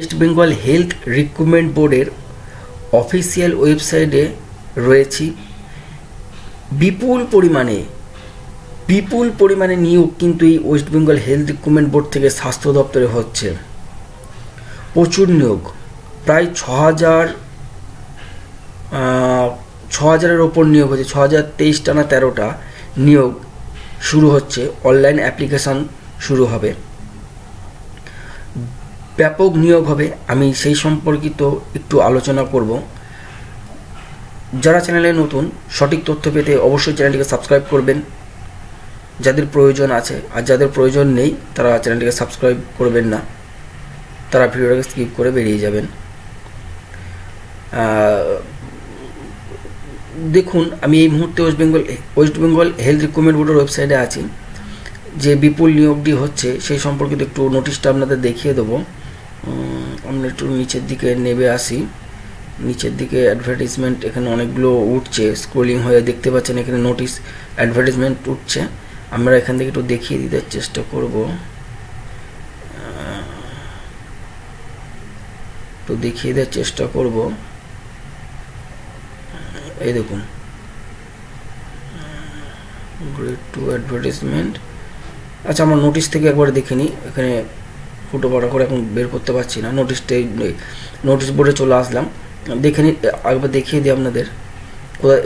West Bengal health recruitment বোর্ডের official ওয়েবসাইটে রয়েছি। বিপুল পরিমাণে নিয়োগ কিন্তু এই West Bengal health recruitment board থেকে স্বাস্থ্য দপ্তরে হচ্ছে। প্রচুর নিয়োগ, প্রায় 6,000-এর ওপর নিয়োগ হচ্ছে। 6,023টা না 13টা নিয়োগ শুরু হচ্ছে। অনলাইন অ্যাপ্লিকেশান শুরু হবে, ব্যাপক নিয়োগ হবে। আমি সেই সম্পর্কিত একটু আলোচনা করব। যারা চ্যানেলে নতুন, সঠিক তথ্য পেতে অবশ্যই চ্যানেলটিকে সাবস্ক্রাইব করবেন যাদের প্রয়োজন আছে, আর যাদের প্রয়োজন নেই তারা চ্যানেলটিকে সাবস্ক্রাইব করবেন না, তারা ভিডিওটাকে স্কিপ করে বেরিয়ে যাবেন। দেখুন, আমি এই মুহূর্তে ওয়েস্ট বেঙ্গল হেলথ রিক্রুটমেন্ট বোর্ডের ওয়েবসাইটে আছি। যে বিপুল নিয়োগটি হচ্ছে সেই সম্পর্কিত একটু নোটিশটা আপনাদের দেখিয়ে দেবো। আমরা একটু নিচের দিকে নেমে আসি। নিচের দিকে অ্যাডভার্টাইজমেন্ট এখানে অনেকগুলো উঠছে, স্ক্রোলিং হয়ে দেখতে পাচ্ছেন এখানে নোটিশ অ্যাডভার্টাইজমেন্ট উঠছে। আমরা এখান থেকে একটু দেখিয়ে দিতে চেষ্টা করব। এই দেখুন, গ্রেড 2 অ্যাডভার্টাইজমেন্ট। আচ্ছা, আমার নোটিশ থেকে একবার দেখে নিই। এখানে ফুটো পাটা করে এখন বের করতে পারছি না। নোটিশ বোর্ডে চলে আসলাম, দেখে নিই, একবার দেখিয়ে দিই আপনাদের।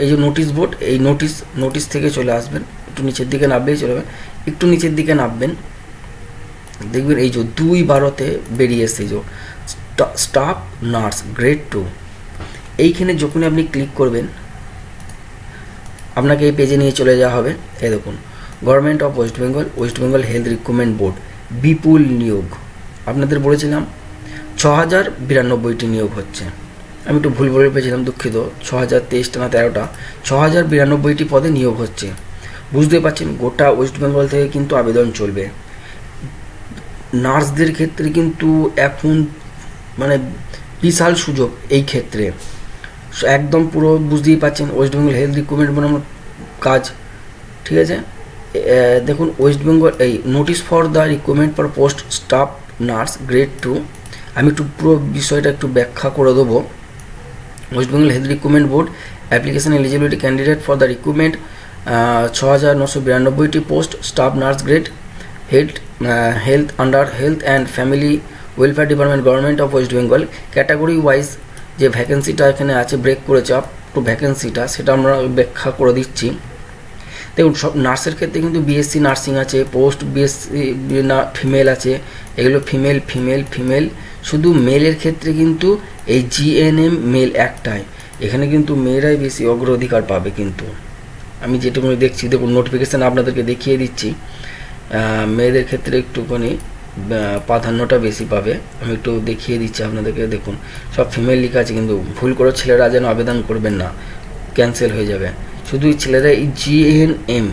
এই যে নোটিশ বোর্ড, এই নোটিশ থেকে চলে আসবেন, একটু নিচের দিকে নামবেই চলে যাবেন। একটু নিচের দিকে নামবেন, দেখবেন এই যে 2/12-তে বেরিয়ে এসছে, এই যে স্টাফ নার্স গ্রেড 2। এইখানে যখনই আপনি ক্লিক করবেন আপনাকে এই পেজে নিয়ে চলে যাওয়া হবে। এই দেখুন, government of West Bengal health recruitment board, বিপুল নিয়োগ। আপনাদের বলেছিলাম 6,092টি নিয়োগ হচ্ছে। আমি একটু ভুল বলে পেয়েছিলাম, দুঃখিত। 6,023টা না 13টা, 6,092টি পদে নিয়োগ হচ্ছে। বুঝতে পারছেন, গোটা ওয়েস্ট বেঙ্গল থেকে কিন্তু আবেদন চলবে। নার্সদের ক্ষেত্রে কিন্তু এখন মানে বিশাল সুযোগ এই ক্ষেত্রে, একদম পুরো বুঝতেই পারছেন ওয়েস্ট বেঙ্গল হেলথ রিক্রুটমেন্ট বোর্ডের কাজ, ঠিক আছে। দেখুন, ওয়েস্ট বেঙ্গল এই notice for the recruitment for post staff nurse grade 2। আমি একটু পুরো বিষয়টা একটু ব্যাখ্যা করে দেবো। West Bengal health recruitment board application eligibility candidate for the recruitment 6,992টি post staff nurse grade health under health and family welfare department, government of West Bengal. Category wise যে ভ্যাকেন্সিটা এখানে আছে, ব্রেক করেছে আপ টু ভ্যাকেন্সিটা, সেটা আমরা ব্যাখ্যা করে দিচ্ছি। দেখুন, সব নার্সের ক্ষেত্রে কিন্তু বিএসসি নার্সিং আছে, পোস্ট বিএসসি ফিমেল আছে, এগুলো ফিমেল। শুধু মেলের ক্ষেত্রে কিন্তু এই জিএনএম মেল একটাই, এখানে কিন্তু মেয়েরাই বেশি অগ্রাধিকার পাবে। কিন্তু আমি যেটুকু দেখছি, দেখুন নোটিফিকেশান আপনাদেরকে দেখিয়ে দিচ্ছি, মেয়েদের ক্ষেত্রে একটুখানি প্রাধান্যটা বেশি পাবে। আমি একটু দেখিয়ে দিচ্ছি আপনাদেরকে। দেখুন, সব ফিমেল লেখা আছে, কিন্তু ভুল করে ছেলেরা যেন আবেদন করবেন না, ক্যান্সেল হয়ে যাবে। শুধু ছেলেরা এই জিএনএম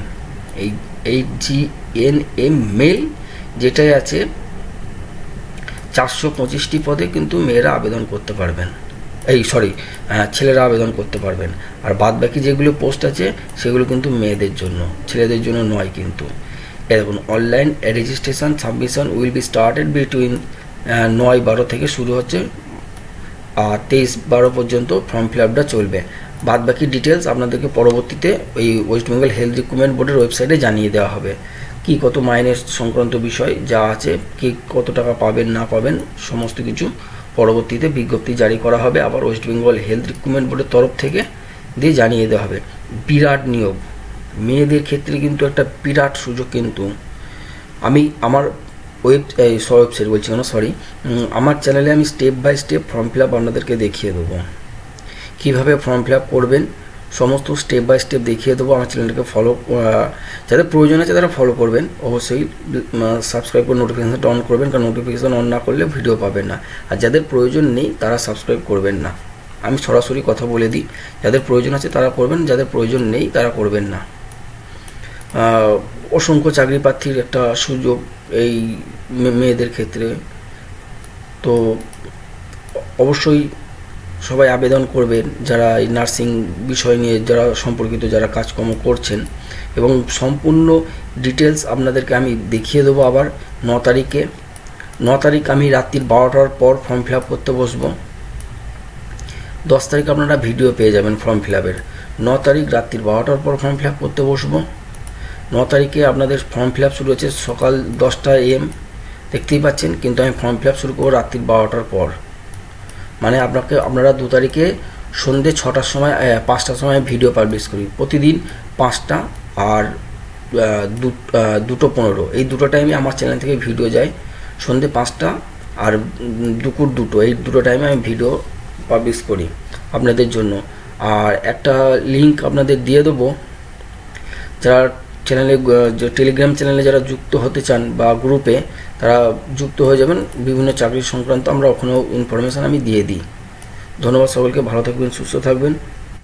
মেল যেটাই আছে 425টি পদে কিন্তু মেয়েরা আবেদন করতে পারবেন, ছেলেরা আবেদন করতে পারবেন। আর বাদ বাকি যেগুলো পোস্ট আছে সেগুলো কিন্তু মেয়েদের জন্য, ছেলেদের জন্য নয়। কিন্তু দেখুন, online registration submission will be started between 9-12 থেকে শুরু হচ্ছে, আর 23-12 পর্যন্ত ফর্ম ফিল আপটা চলবে। বাদ বাকি ডিটেলস আপনাদেরকে পরবর্তীতে ওই ওয়েস্ট বেঙ্গল হেলথ রিক্রুটমেন্ট বোর্ডের ওয়েবসাইটে জানিয়ে দেওয়া হবে। কি কত মাইনের সংক্রান্ত বিষয় যা আছে, কি কত টাকা পাবেন না পাবেন, সমস্ত কিছু পরবর্তীতে বিজ্ঞপ্তি জারি করা হবে। আবার ওয়েস্ট বেঙ্গল হেলথ রিক্রুটমেন্ট বোর্ডের তরফ থেকে দিয়ে জানিয়ে দেওয়া হবে। বিরাট নিয়োগ, মেয়েদের ক্ষেত্রে কিন্তু একটা বিরাট সুযোগ। কিন্তু আমি আমার ওয়েবসাইট বলছি না, আমার চ্যানেলে আমি step by step form fill up আপনাদেরকে দেখিয়ে দেবো। কীভাবে ফর্ম ফিল আপ করবেন সমস্ত স্টেপ বাই স্টেপ দেখিয়ে দেবো। আমার চ্যানেলটাকে ফলো, যাদের প্রয়োজন আছে তারা ফলো করবেন, অবশ্যই সাবস্ক্রাইব করে নোটিফিকেশানটা অন করবেন, কারণ নোটিফিকেশান অন না করলে ভিডিও পাবেন না। আর যাদের প্রয়োজন নেই তারা সাবস্ক্রাইব করবেন না। আমি সরাসরি কথা বলে দিই, যাদের প্রয়োজন আছে তারা করবেন, যাদের প্রয়োজন নেই তারা করবেন না। অসংখ্য চাকরি প্রার্থীর একটা সুযোগ এই মেয়েদের ক্ষেত্রে, তো অবশ্যই সবাই আবেদন করবেন যারা এই নার্সিং বিষয় নিয়ে যারা সম্পর্কিত যারা কাজকর্ম করছেন। এবং সম্পূর্ণ ডিটেলস আপনাদেরকে আমি দেখিয়ে দেবো আবার 9 তারিখে 9 তারিখ আমি রাত্রির 12টার পর ফর্ম ফিল আপ করতে বসবো। 10 তারিখ আপনারা ভিডিও পেয়ে যাবেন ফর্ম ফিল আপের। 9 তারিখ রাত্রির 12টার পর ফর্ম ফিল আপ করতে বসবো। 9 তারিখে আপনাদের ফর্ম ফিল আপ শুরু হচ্ছে সকাল 10টা AM, দেখতেই পাচ্ছেন, কিন্তু আমি ফর্ম ফিল আপ শুরু করবো রাত্রির 12টার পর। মানে আপনারা 2 তারিখে সন্ধ্যে 6টার সময় 5টার সময় ভিডিও পাবলিশ করি প্রতিদিন 5টা আর 2:15, এই দুটো টাইমে আমার চ্যানেল থেকে ভিডিও যায়। সন্ধ্যে 5টা আর দুপুর 2টো, এই দুটো টাইমে আমি ভিডিও পাবলিশ করি আপনাদের জন্য। আর একটা লিঙ্ক আপনাদের দিয়ে দেবো, যারা চ্যানেলে টেলিগ্রাম চ্যানেলে যারা যুক্ত হতে চান বা গ্রুপে, তারা যুক্ত হয়ে যাবেন। বিভিন্ন চাকরি সংক্রান্ত আমরা ওখানেও ইনফরমেশান আমি দিয়ে দিই। ধন্যবাদ সকলকে, ভালো থাকবেন, সুস্থ থাকবেন।